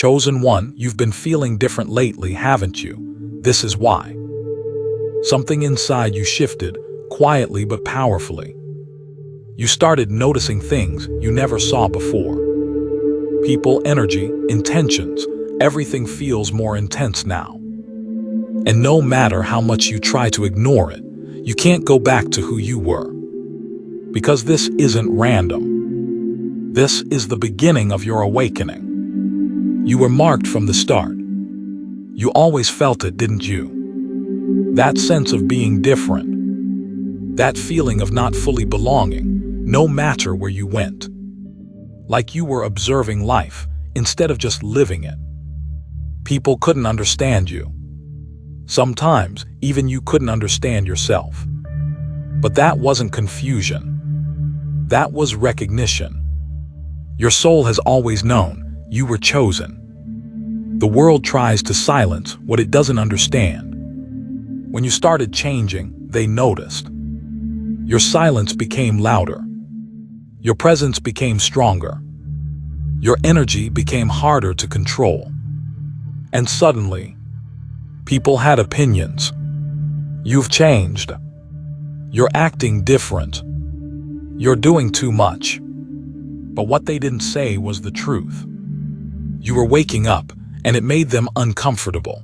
Chosen one, you've been feeling different lately, haven't you? This is why. Something inside you shifted, quietly but powerfully. You started noticing things you never saw before. People, energy, intentions, everything feels more intense now. And no matter how much you try to ignore it, you can't go back to who you were. Because this isn't random. This is the beginning of your awakening. You were marked from the start. You always felt it, didn't you? That sense of being different. That feeling of not fully belonging, no matter where you went. Like you were observing life, instead of just living it. People couldn't understand you. Sometimes, even you couldn't understand yourself. But that wasn't confusion. That was recognition. Your soul has always known you were chosen. The world tries to silence what it doesn't understand. When you started changing, they noticed. Your silence became louder. Your presence became stronger. Your energy became harder to control. And suddenly, people had opinions. You've changed. You're acting different. You're doing too much. But what they didn't say was the truth. You were waking up, and it made them uncomfortable.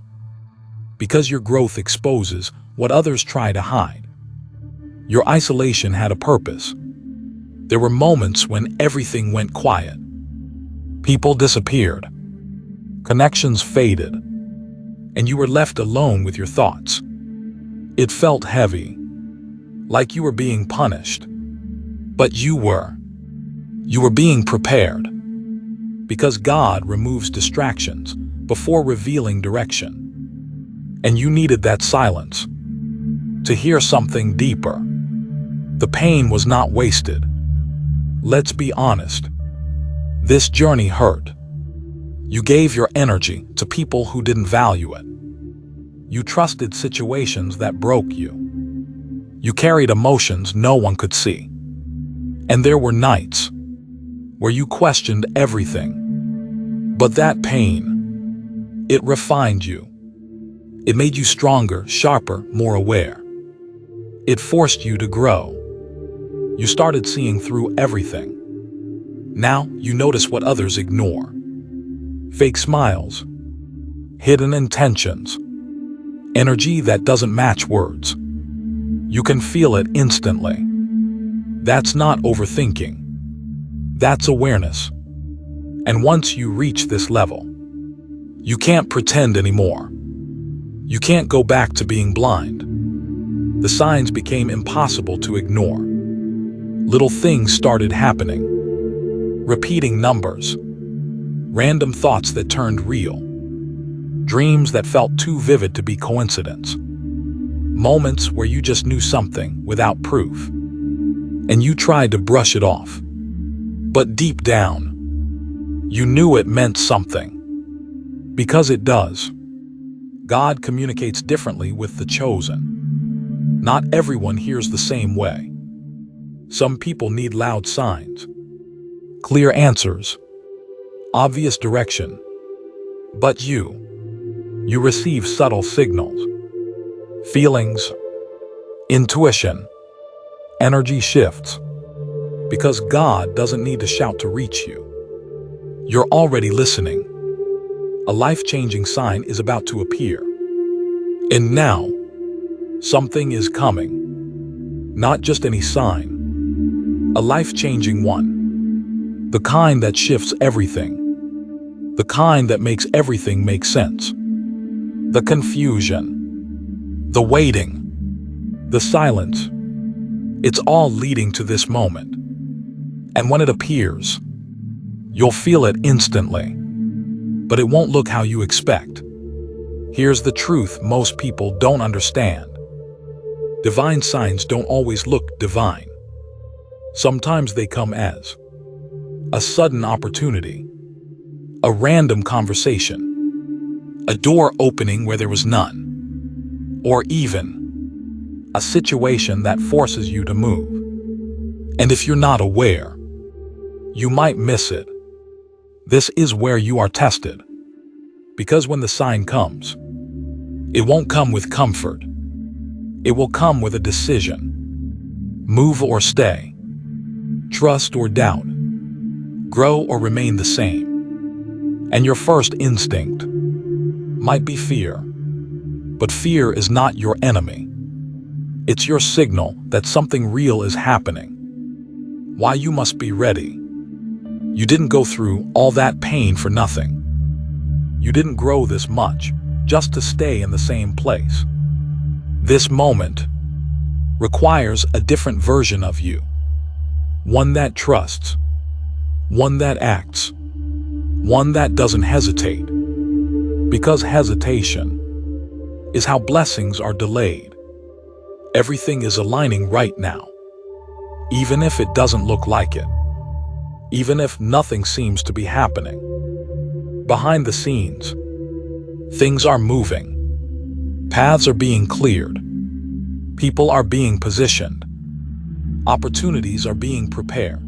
Because your growth exposes what others try to hide. Your isolation had a purpose. There were moments when everything went quiet. People disappeared. Connections faded. And you were left alone with your thoughts. It felt heavy, like you were being punished. But you were. You were being prepared. Because God removes distractions before revealing direction. And you needed that silence to hear something deeper. The pain was not wasted. Let's be honest. This journey hurt. You gave your energy to people who didn't value it. You trusted situations that broke you. You carried emotions no one could see. And there were nights where you questioned everything. But that pain, it refined you. It made you stronger, sharper, more aware. It forced you to grow. You started seeing through everything. Now you notice what others ignore. Fake smiles, hidden intentions, energy that doesn't match words. You can feel it instantly. That's not overthinking. That's awareness. And once you reach this level, you can't pretend anymore. You can't go back to being blind. The signs became impossible to ignore. Little things started happening. Repeating numbers. Random thoughts that turned real. Dreams that felt too vivid to be coincidence. Moments where you just knew something without proof. And you tried to brush it off. But deep down, you knew it meant something. Because it does. God communicates differently with the chosen. Not everyone hears the same way. Some people need loud signs, clear answers, obvious direction. But you receive subtle signals, feelings, intuition, energy shifts. Because God doesn't need to shout to reach you. You're already listening. A life-changing sign is about to appear. And now, something is coming. Not just any sign. A life-changing one. The kind that shifts everything. The kind that makes everything make sense. The confusion. The waiting. The silence. It's all leading to this moment. And when it appears, you'll feel it instantly. But it won't look how you expect. Here's the truth most people don't understand. Divine signs don't always look divine. Sometimes they come as a sudden opportunity, a random conversation, a door opening where there was none, or even a situation that forces you to move. And if you're not aware, you might miss it. This is where you are tested. Because when the sign comes, it won't come with comfort. It will come with a decision. Move or stay. Trust or doubt. Grow or remain the same. And your first instinct might be fear. But fear is not your enemy. It's your signal that something real is happening. Why you must be ready. You didn't go through all that pain for nothing. You didn't grow this much just to stay in the same place. This moment requires a different version of you. One that trusts. One that acts. One that doesn't hesitate. Because hesitation is how blessings are delayed. Everything is aligning right now. Even if it doesn't look like it. Even if nothing seems to be happening. Behind the scenes, things are moving. Paths are being cleared. People are being positioned. Opportunities are being prepared.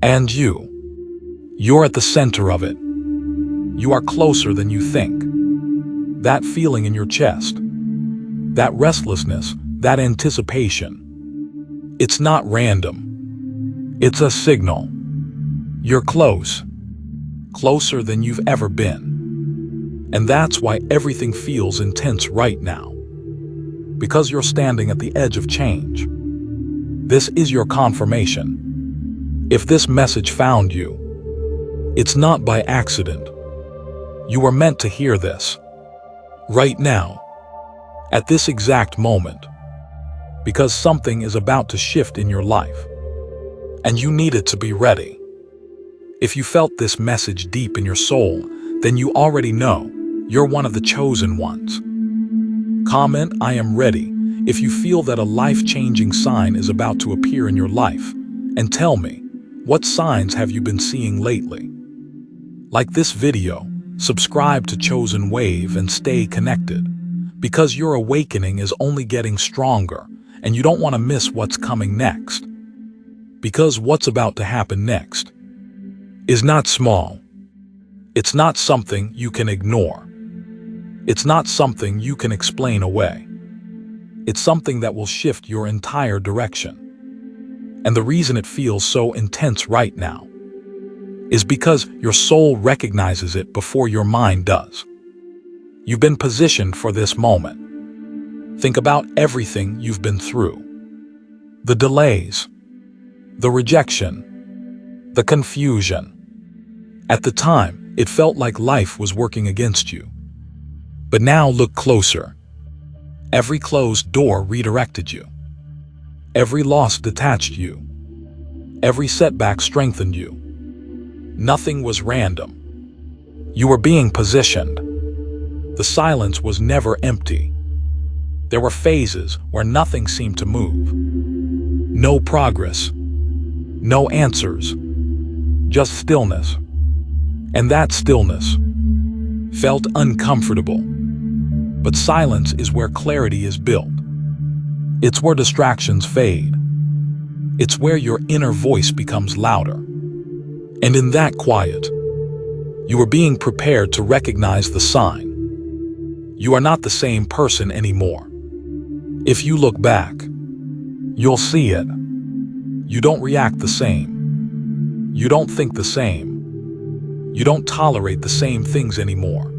And you're at the center of it. You are closer than you think. That feeling in your chest, that restlessness, that anticipation, it's not random. It's a signal. You're close. Closer than you've ever been. And that's why everything feels intense right now. Because you're standing at the edge of change. This is your confirmation. If this message found you, it's not by accident. You were meant to hear this. Right now. At this exact moment. Because something is about to shift in your life. And you needed to be ready. If you felt this message deep in your soul, then you already know you're one of the chosen ones. Comment, "I am ready," if you feel that a life-changing sign is about to appear in your life. And tell me, what signs have you been seeing lately? Like this video, subscribe to Chosen Wave and stay connected. Because your awakening is only getting stronger, and you don't want to miss what's coming next. Because what's about to happen next is not small. It's not something you can ignore. It's not something you can explain away. It's something that will shift your entire direction. And the reason it feels so intense right now is because your soul recognizes it before your mind does. You've been positioned for this moment. Think about everything you've been through. The delays, the rejection, the confusion. At the time, it felt like life was working against you. But now look closer. Every closed door redirected you. Every loss detached you. Every setback strengthened you. Nothing was random. You were being positioned. The silence was never empty. There were phases where nothing seemed to move. No progress. No answers. Just stillness. And that stillness felt uncomfortable. But silence is where clarity is built. It's where distractions fade. It's where your inner voice becomes louder. And in that quiet, you are being prepared to recognize the sign. You are not the same person anymore. If you look back, you'll see it. You don't react the same. You don't think the same. You don't tolerate the same things anymore.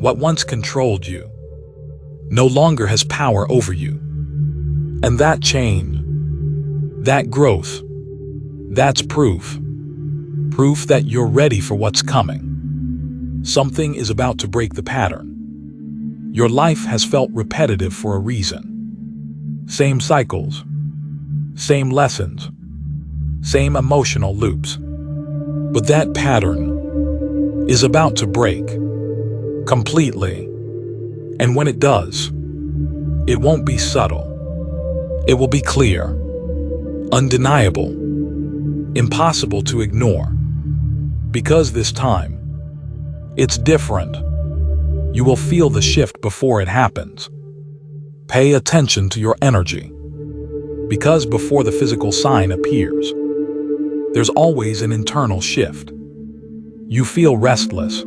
What once controlled you no longer has power over you. And that change, that growth, that's proof. Proof that you're ready for what's coming. Something is about to break the pattern. Your life has felt repetitive for a reason. Same cycles, same lessons, same emotional loops. But that pattern is about to break completely. And when it does, it won't be subtle. It will be clear, undeniable, impossible to ignore. Because this time, it's different. You will feel the shift before it happens. Pay attention to your energy. Because before the physical sign appears, there's always an internal shift. You feel restless.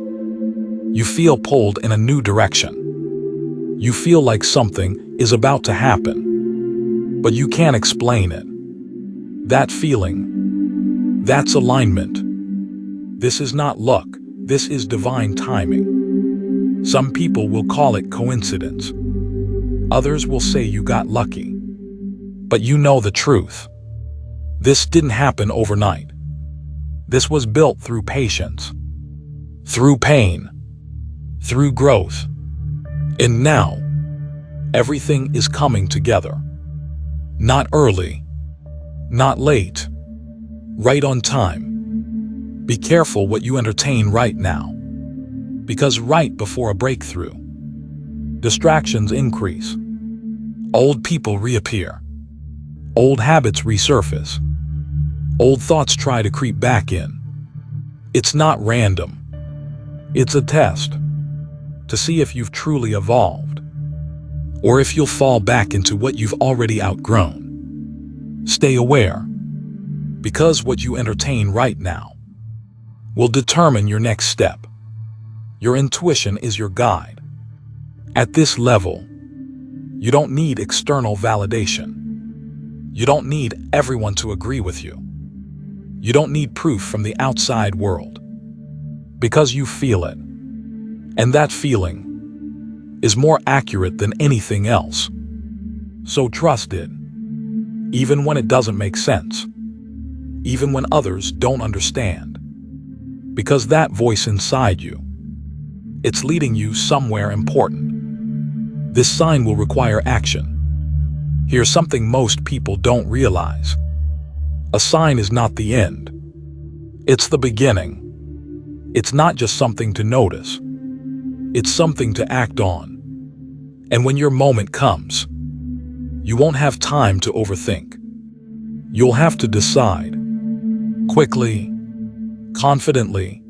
You feel pulled in a new direction. You feel like something is about to happen, but you can't explain it. That feeling, that's alignment. This is not luck, this is divine timing. Some people will call it coincidence. Others will say you got lucky. But you know the truth. This didn't happen overnight. This was built through patience, through pain, through growth. And now, everything is coming together. Not early, not late, right on time. Be careful what you entertain right now, because right before a breakthrough, distractions increase. Old people reappear. Old habits resurface. Old thoughts try to creep back in. It's not random. It's a test to see if you've truly evolved, or if you'll fall back into what you've already outgrown. Stay aware, because what you entertain right now will determine your next step. Your intuition is your guide. At this level, you don't need external validation. You don't need everyone to agree with you. You don't need proof from the outside world, because you feel it. And that feeling is more accurate than anything else. So trust it, even when it doesn't make sense, even when others don't understand. Because that voice inside you, it's leading you somewhere important. This sign will require action. Here's something most people don't realize. A sign is not the end. It's the beginning. It's not just something to notice. It's something to act on. And when your moment comes, you won't have time to overthink. You'll have to decide. Quickly, confidently,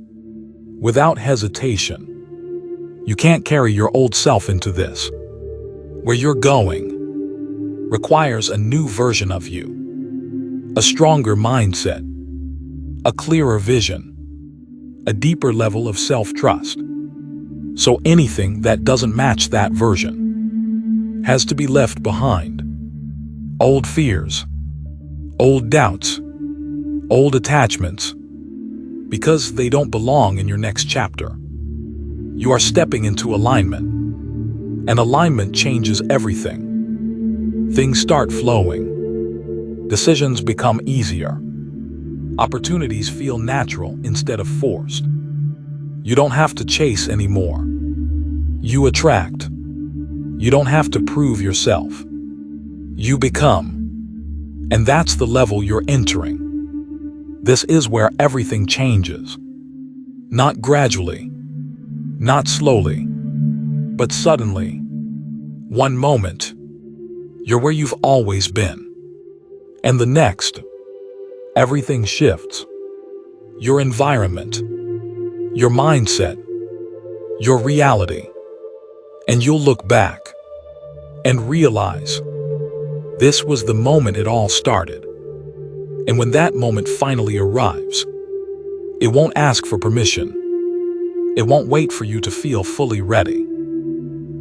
without hesitation. You can't carry your old self into this. Where you're going requires a new version of you. A stronger mindset, a clearer vision, a deeper level of self-trust. So anything that doesn't match that version has to be left behind. Old fears, old doubts, old attachments, because they don't belong in your next chapter. You are stepping into alignment, and alignment changes everything. Things start flowing. Decisions become easier. Opportunities feel natural instead of forced. You don't have to chase anymore. You attract. You don't have to prove yourself. You become. And that's the level you're entering. This is where everything changes. Not gradually, not slowly, but suddenly. One moment, you're where you've always been. And the next, everything shifts. Your environment, your mindset, your reality. And you'll look back and realize this was the moment it all started. And when that moment finally arrives, it won't ask for permission. It won't wait for you to feel fully ready.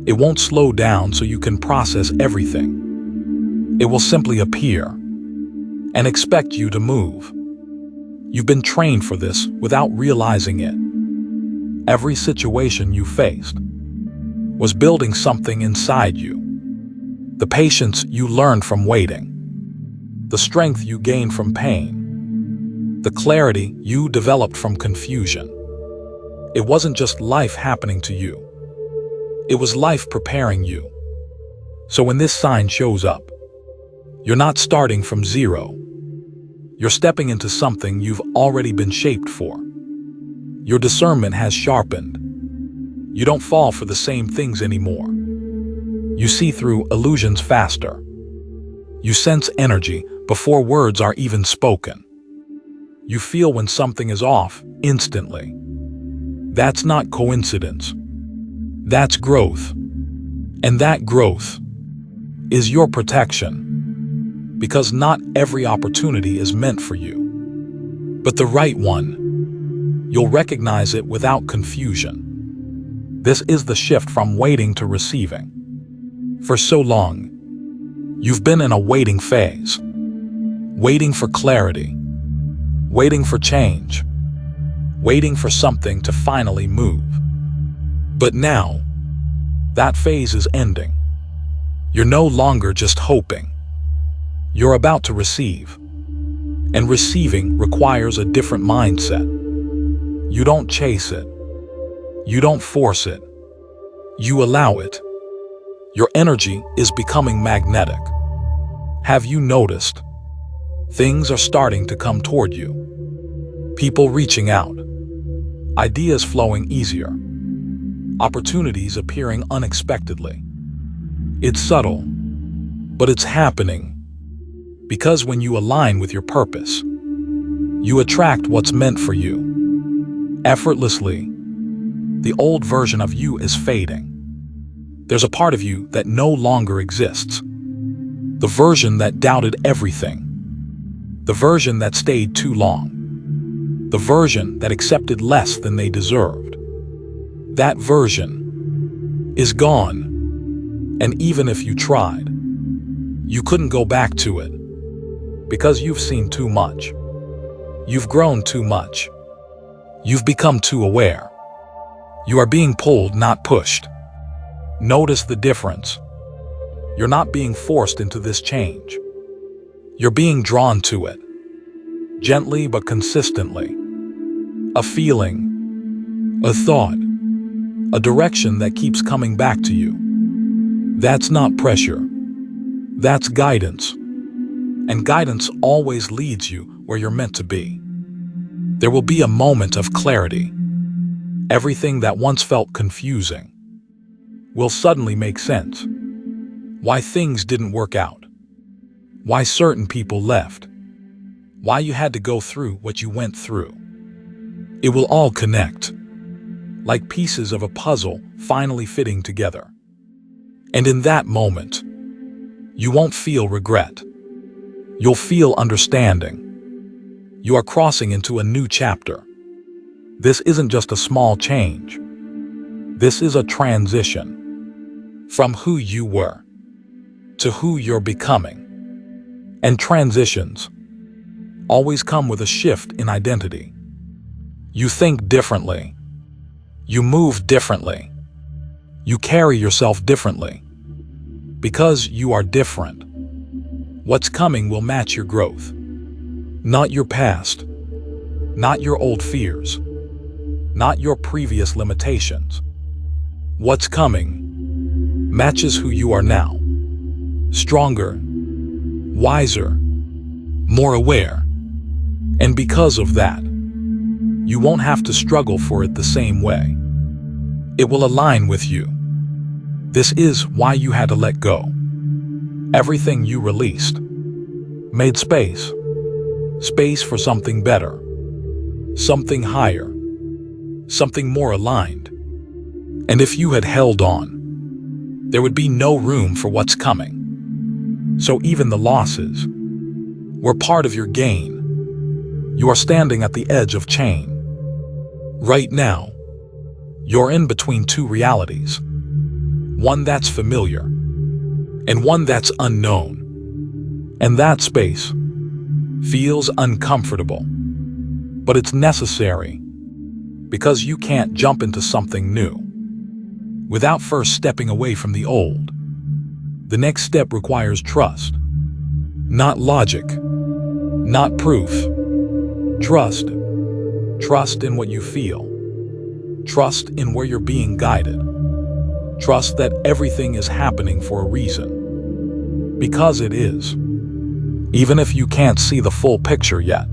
It won't slow down so you can process everything. It will simply appear and expect you to move. You've been trained for this without realizing it. Every situation you faced was building something inside you. The patience you learned from waiting, the strength you gained from pain, the clarity you developed from confusion. It wasn't just life happening to you. It was life preparing you. So when this sign shows up, you're not starting from zero. You're stepping into something you've already been shaped for. Your discernment has sharpened. You don't fall for the same things anymore. You see through illusions faster. You sense energy before words are even spoken. You feel when something is off instantly. That's not coincidence. That's growth. And that growth is your protection. Because not every opportunity is meant for you. But the right one, you'll recognize it without confusion. This is the shift from waiting to receiving. For so long, you've been in a waiting phase. Waiting for clarity. Waiting for change. Waiting for something to finally move. But now, that phase is ending. You're no longer just hoping. You're about to receive. And receiving requires a different mindset. You don't chase it. You don't force it. You allow it. Your energy is becoming magnetic. Have you noticed? Things are starting to come toward you. People reaching out. Ideas flowing easier. Opportunities appearing unexpectedly. It's subtle, but it's happening. Because when you align with your purpose, you attract what's meant for you. Effortlessly, the old version of you is fading. There's a part of you that no longer exists. The version that doubted everything. The version that stayed too long. The version that accepted less than they deserved. That version is gone. And even if you tried, you couldn't go back to it. Because you've seen too much. You've grown too much. You've become too aware. You are being pulled, not pushed. Notice the difference. You're not being forced into this change. You're being drawn to it. Gently but consistently. A feeling, a thought, a direction that keeps coming back to you. That's not pressure. That's guidance. And guidance always leads you where you're meant to be. There will be a moment of clarity. Everything that once felt confusing will suddenly make sense. Why things didn't work out. Why certain people left. Why you had to go through what you went through. It will all connect, like pieces of a puzzle finally fitting together. And in that moment, you won't feel regret. You'll feel understanding. You are crossing into a new chapter. This isn't just a small change. This is a transition from who you were to who you're becoming. And transitions always come with a shift in identity. You think differently. You move differently. You carry yourself differently. Because you are different. What's coming will match your growth. Not your past. Not your old fears. Not your previous limitations. What's coming matches who you are now. Stronger, wiser, more aware. And because of that, you won't have to struggle for it the same way. It will align with you. This is why you had to let go. Everything you released made space. Space for something better. Something higher. Something more aligned. And if you had held on, there would be no room for what's coming. So even the losses were part of your gain. You are standing at the edge of change. Right now, you're in between two realities. One that's familiar, and one that's unknown. And that space feels uncomfortable, but it's necessary because you can't jump into something new without first stepping away from the old. The next step requires trust, not logic, not proof. Trust. Trust in what you feel. Trust in where you're being guided. Trust that everything is happening for a reason. Because it is. Even if you can't see the full picture yet.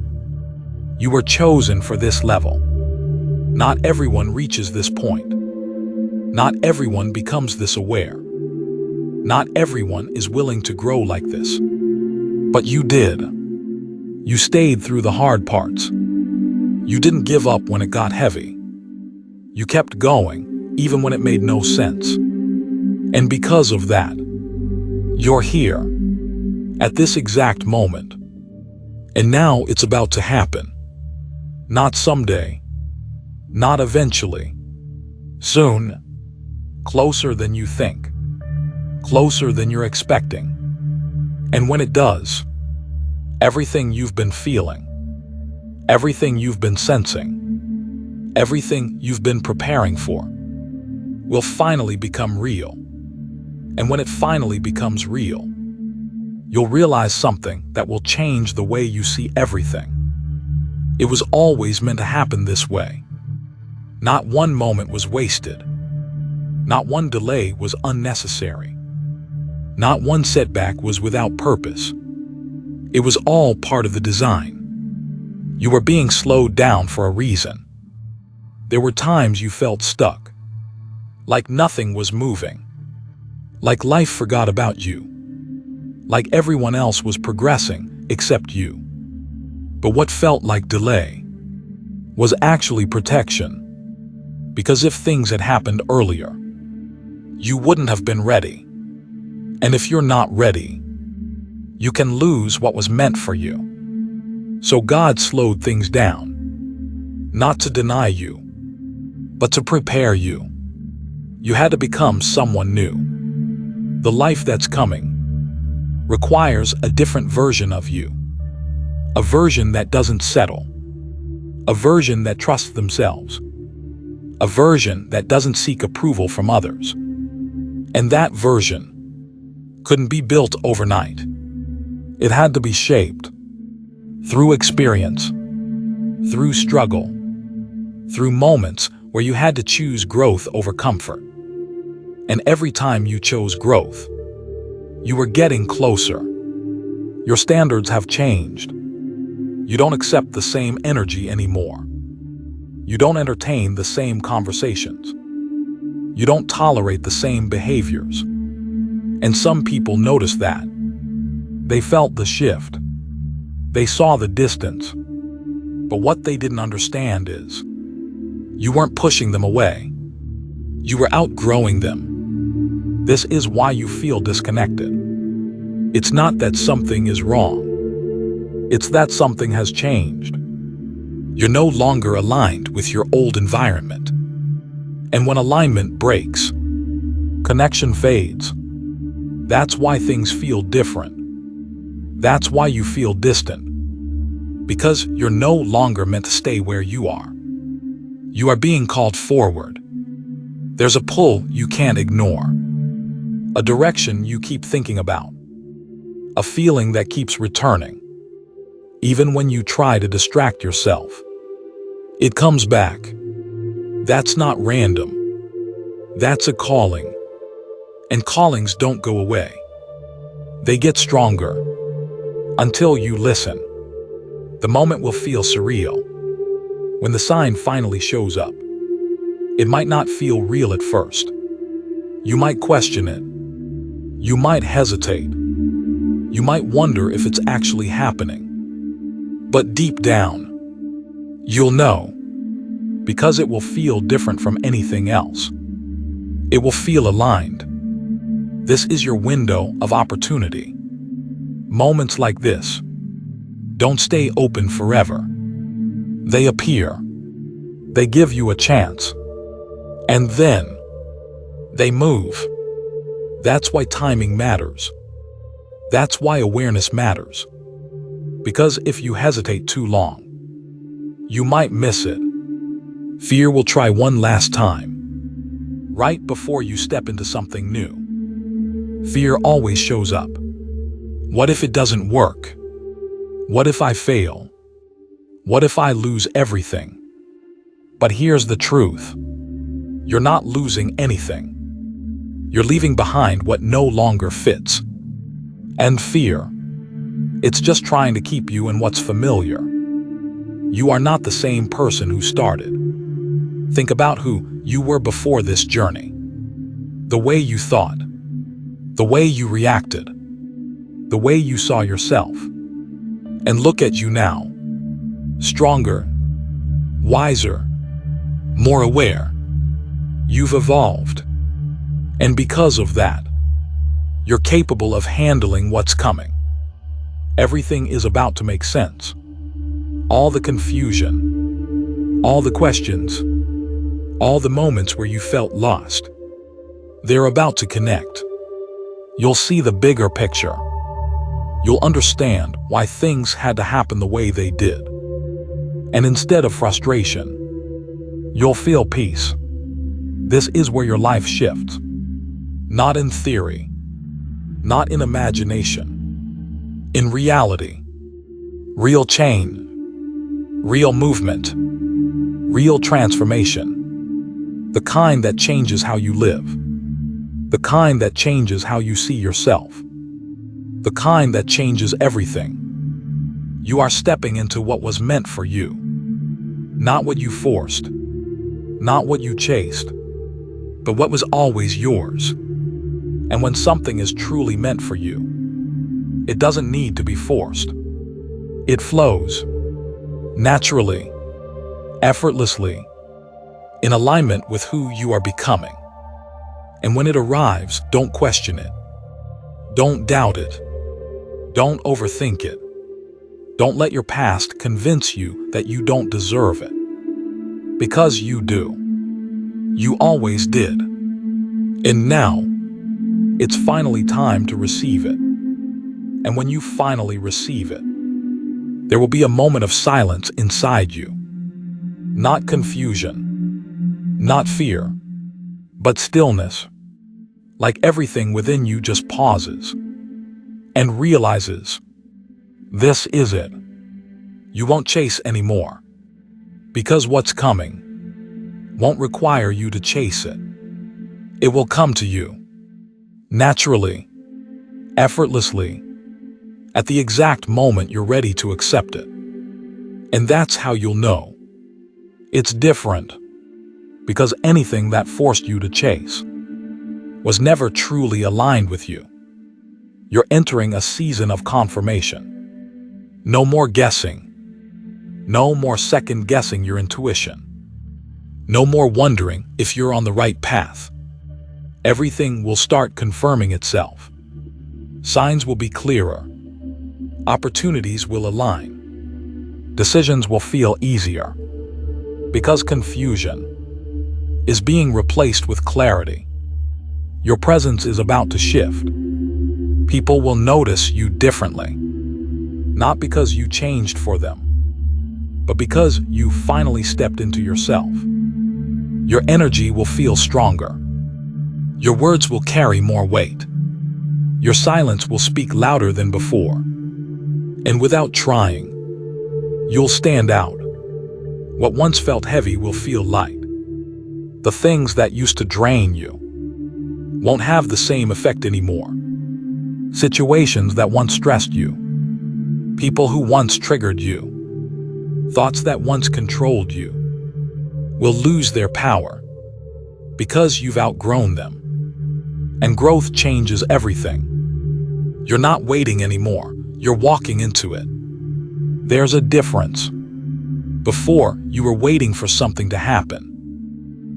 You were chosen for this level. Not everyone reaches this point. Not everyone becomes this aware. Not everyone is willing to grow like this. But you did. You stayed through the hard parts. You didn't give up when it got heavy. You kept going, even when it made no sense. And because of that, you're here, at this exact moment. And now it's about to happen. Not someday. Not eventually. Soon. closer than you think, closer than you're expecting. And when it does, everything you've been feeling, everything you've been sensing, everything you've been preparing for, will finally become real. And when it finally becomes real, you'll realize something that will change the way you see everything. It was always meant to happen this way. Not one moment was wasted. Not one delay was unnecessary. Not one setback was without purpose. It was all part of the design. You were being slowed down for a reason. There were times you felt stuck, like nothing was moving, like life forgot about you, like everyone else was progressing except you. But what felt like delay was actually protection, because if things had happened earlier, you wouldn't have been ready. And if you're not ready, you can lose what was meant for you. So God slowed things down, not to deny you, but to prepare you. You had to become someone new. The life that's coming requires a different version of you. A version that doesn't settle. A version that trusts themselves. A version that doesn't seek approval from others. And that version couldn't be built overnight. It had to be shaped through experience, through struggle, through moments where you had to choose growth over comfort. And every time you chose growth, you were getting closer. Your standards have changed. You don't accept the same energy anymore. You don't entertain the same conversations. You don't tolerate the same behaviors. And some people noticed that. They felt the shift. They saw the distance. But what they didn't understand is, you weren't pushing them away. You were outgrowing them. This is why you feel disconnected. It's not that something is wrong. It's that something has changed. You're no longer aligned with your old environment. And when alignment breaks, connection fades. That's why things feel different. That's why you feel distant. Because you're no longer meant to stay where you are. You are being called forward. There's a pull you can't ignore. A direction you keep thinking about. A feeling that keeps returning. Even when you try to distract yourself, it comes back. That's not random. That's a calling. And callings don't go away. They get stronger. Until you listen. The moment will feel surreal. When the sign finally shows up. It might not feel real at first. You might question it. You might hesitate. You might wonder if it's actually happening. But deep down, you'll know. Because it will feel different from anything else. It will feel aligned. This is your window of opportunity. Moments like this don't stay open forever. They appear. They give you a chance. And then they move. That's why timing matters. That's why awareness matters. Because if you hesitate too long, you might miss it. Fear will try one last time, right before you step into something new. Fear always shows up. What if it doesn't work? What if I fail? What if I lose everything? But here's the truth. You're not losing anything. You're leaving behind what no longer fits. And fear, it's just trying to keep you in what's familiar. You are not the same person who started. Think about who you were before this journey. The way you thought. The way you reacted. The way you saw yourself. And look at you now. Stronger. Wiser. More aware. You've evolved. And because of that, you're capable of handling what's coming. Everything is about to make sense. All the confusion, all the questions, all the moments where you felt lost. They're about to connect. You'll see the bigger picture. You'll understand why things had to happen the way they did. And instead of frustration, you'll feel peace. This is where your life shifts. Not in theory, not in imagination. In reality. Real change, real movement, real transformation. The kind that changes how you live. The kind that changes how you see yourself. The kind that changes everything. You are stepping into what was meant for you. Not what you forced. Not what you chased. But what was always yours. And when something is truly meant for you, it doesn't need to be forced. It flows. Naturally. Effortlessly. In alignment with who you are becoming. And when it arrives, don't question it. Don't doubt it. Don't overthink it. Don't let your past convince you that you don't deserve it. Because you do. You always did. And now, it's finally time to receive it. And when you finally receive it, there will be a moment of silence inside you. Not confusion. Not fear. But stillness. Like everything within you just pauses and realizes, this is it. You won't chase anymore. Because what's coming won't require you to chase it. It will come to you. Naturally. Effortlessly. At the exact moment you're ready to accept it. And that's how you'll know. It's different. Because anything that forced you to chase was never truly aligned with you. You're entering a season of confirmation. No more guessing. No more second-guessing your intuition. No more wondering if you're on the right path. Everything will start confirming itself. Signs will be clearer. Opportunities will align. Decisions will feel easier. Because confusion is being replaced with clarity. Your presence is about to shift. People will notice you differently. Not because you changed for them, but because you finally stepped into yourself. Your energy will feel stronger. Your words will carry more weight. Your silence will speak louder than before. And without trying, you'll stand out. What once felt heavy will feel light. The things that used to drain you won't have the same effect anymore. Situations that once stressed you, people who once triggered you, thoughts that once controlled you, will lose their power because you've outgrown them. And growth changes everything. You're not waiting anymore, you're walking into it. There's a difference. Before, you were waiting for something to happen.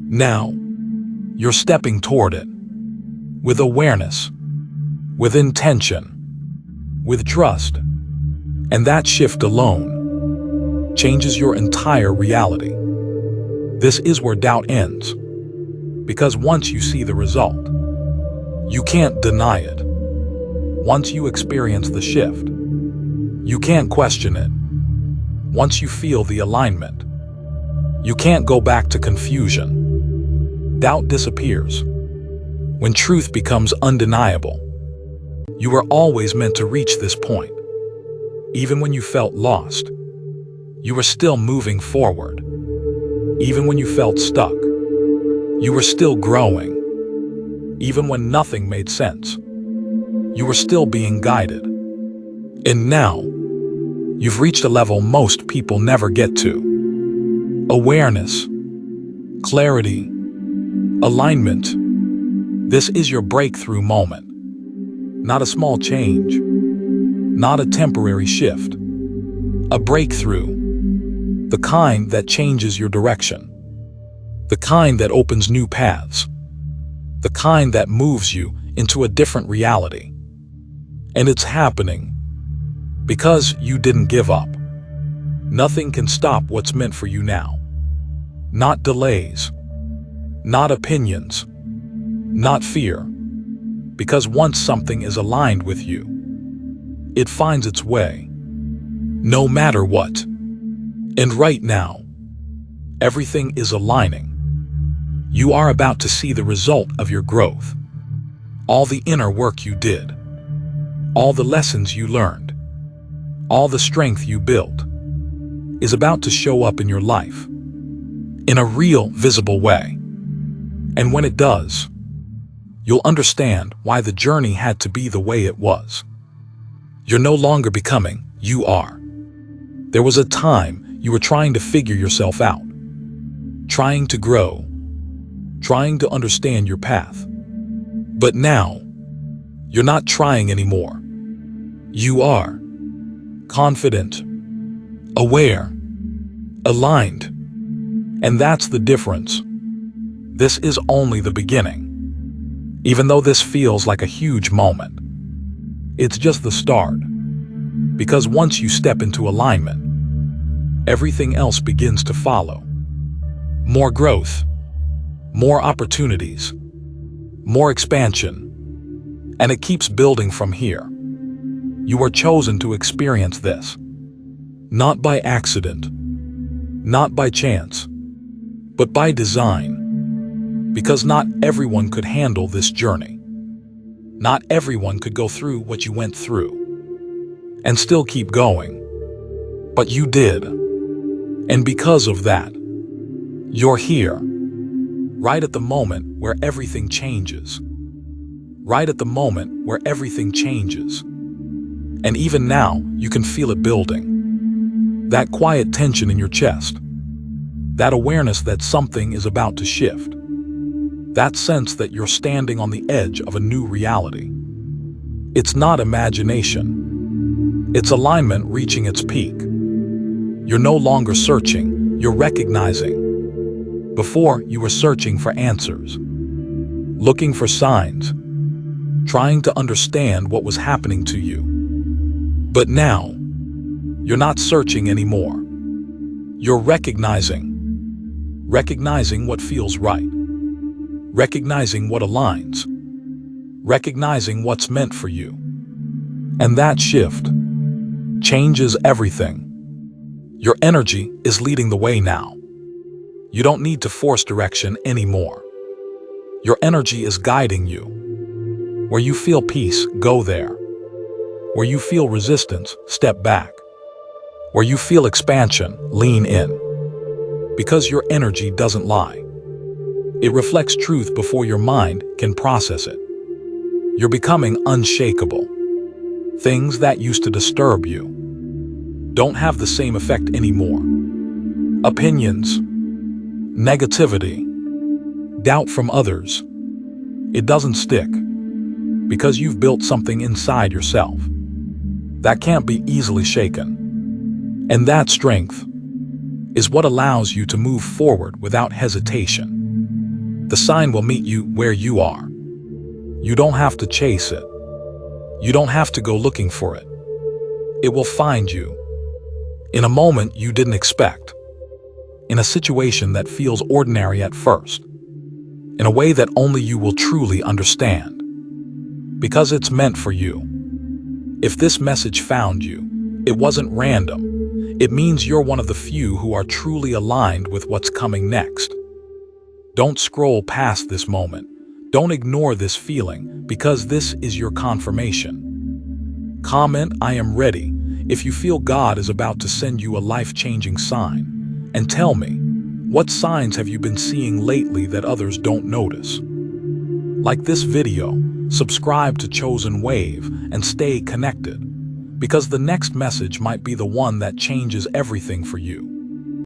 Now, you're stepping toward it. With awareness, with intention, with trust. And that shift alone changes your entire reality. This is where doubt ends. Because once you see the result, you can't deny it. Once you experience the shift, you can't question it. Once you feel the alignment, you can't go back to confusion. Doubt disappears. When truth becomes undeniable, you were always meant to reach this point. Even when you felt lost, you were still moving forward. Even when you felt stuck, you were still growing. Even when nothing made sense, you were still being guided. And now, you've reached a level most people never get to. Awareness, clarity, alignment. This is your breakthrough moment. Not a small change, not a temporary shift. A breakthrough, the kind that changes your direction. The kind that opens new paths. The kind that moves you into a different reality. And it's happening because you didn't give up. Nothing can stop what's meant for you now. Not delays. Not opinions. not fear. Because once something is aligned with you, it finds its way, no matter what. And right now, everything is aligning. You are about to see the result of your growth. All the inner work you did, all the lessons you learned, all the strength you built, is about to show up in your life, in a real, visible way. And when it does, you'll understand why the journey had to be the way it was. You're no longer becoming, you are. There was a time you were trying to figure yourself out, trying to grow, trying to understand your path. But now, you're not trying anymore. You are confident, aware, aligned. And that's the difference. This is only the beginning. Even though this feels like a huge moment, it's just the start. Because once you step into alignment, everything else begins to follow. More growth, more opportunities, more expansion, and it keeps building from here. You are chosen to experience this, not by accident, not by chance, but by design. Because not everyone could handle this journey. Not everyone could go through what you went through and still keep going. But you did. And because of that, you're here, right at the moment where everything changes. Right at the moment where everything changes. And even now, you can feel it building. That quiet tension in your chest. That awareness that something is about to shift. That sense that you're standing on the edge of a new reality. It's not imagination. It's alignment reaching its peak. You're no longer searching, you're recognizing. Before, you were searching for answers, looking for signs, trying to understand what was happening to you. But now, you're not searching anymore. You're recognizing what feels right, recognizing what aligns, recognizing what's meant for you. And that shift changes everything. Your energy is leading the way now. You don't need to force direction anymore. Your energy is guiding you. Where you feel peace, go there. Where you feel resistance, step back. Where you feel expansion, lean in. Because your energy doesn't lie. It reflects truth before your mind can process it. You're becoming unshakable. Things that used to disturb you don't have the same effect anymore. Opinions, negativity, doubt from others, it doesn't stick. Because you've built something inside yourself that can't be easily shaken. And that strength is what allows you to move forward without hesitation. The sign will meet you where you are. You don't have to chase it. You don't have to go looking for it. It will find you in a moment you didn't expect, in a situation that feels ordinary at first, in a way that only you will truly understand. Because it's meant for you. If this message found you, it wasn't random. It means you're one of the few who are truly aligned with what's coming next. Don't scroll past this moment. Don't ignore this feeling, because this is your confirmation. Comment, "I am ready," if you feel God is about to send you a life-changing sign. And tell me, what signs have you been seeing lately that others don't notice? Like this video, subscribe to Chosen Wave, and stay connected, because the next message might be the one that changes everything for you.